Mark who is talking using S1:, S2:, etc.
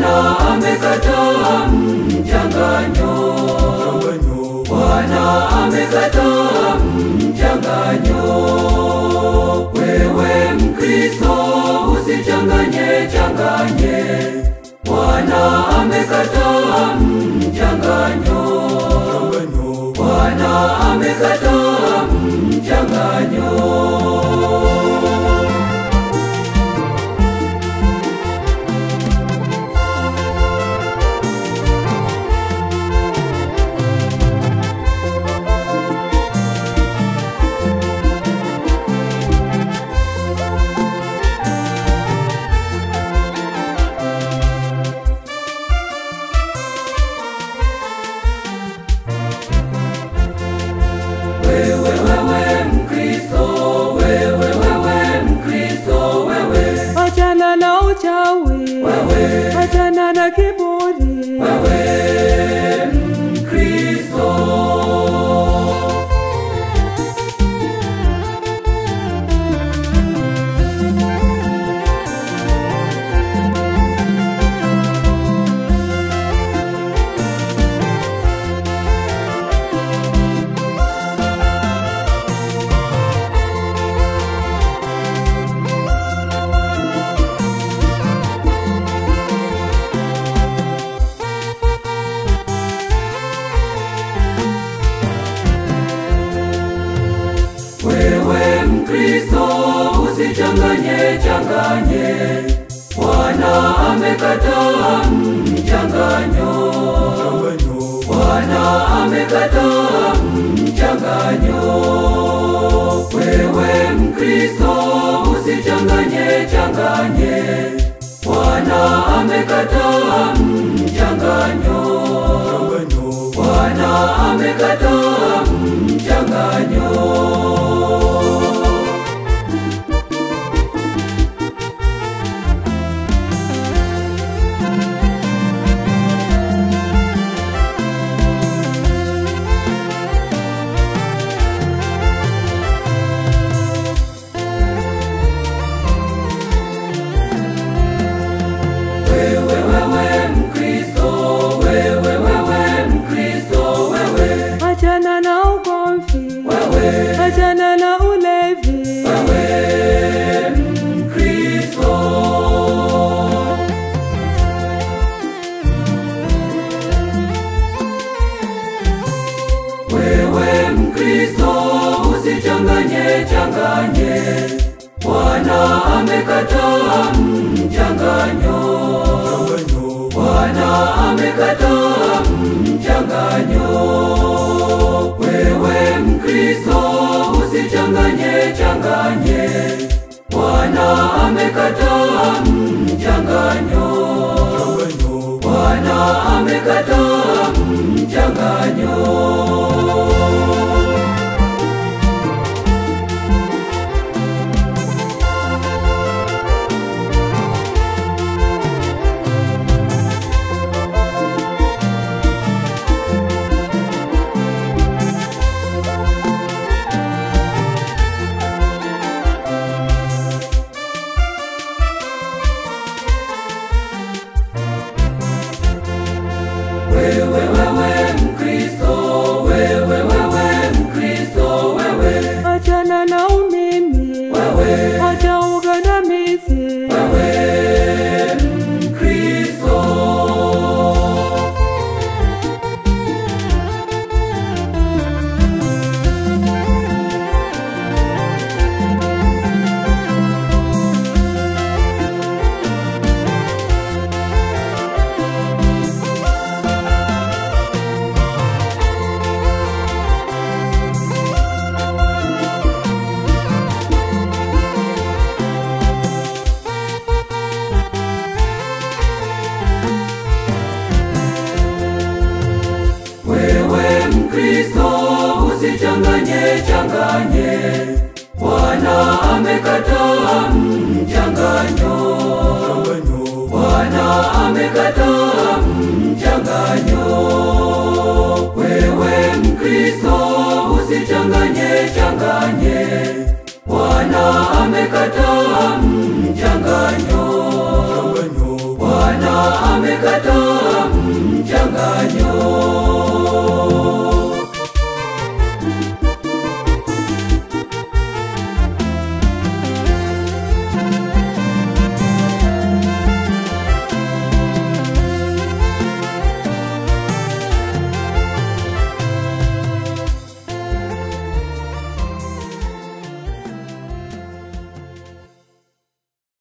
S1: Bwana amekataa mchanganyo. Bwana amekataa mchanganyo. Wewe Mkristo usichanganye changanye. Bwana amekataa mchanganyo. Bwana amekataa mchanganyo. Wewe Mkristo, wewe Mkristo, wewe
S2: achana na uchawi,
S1: wewe
S2: achana na kiburi,
S1: wewe Mkristo. Wewe Mkristo usichanganye changanye. Bwana amekataa mchanganyo. Bwana amekataa mchanganyo. Wewe Mkristo usichanganye changanye. Bwana amekataa mchanganyo. Bwana amekataa mchanganyo. Wewe Mkristo, wewe Mkristo, wewe
S2: achana na ugomvi,
S1: wewe
S2: achana na ulevi,
S1: wewe Mkristo. Wewe Mkristo usichanganye changanye. Bwana amekataa mchanganyo. Bwana amekataa mchanganyo. Wewe Mkristo usichanganye changanye. Bwana amekataa mchanganyo. Bwana amekataa mchanganyo. Wewe Mkristo, wewe Mkristo, wewe
S2: achana na umimi,
S1: wewe
S2: acha ugandamizi,
S1: wewe Mkristo. Wewe Mkristo usichanganye changanye. Bwana amekataa mchanganyo. Bwana amekataa mchanganyo. Wewe Mkristo usichanganye changanye. Bwana amekataa mchanganyo. Bwana amekataa mchanganyo.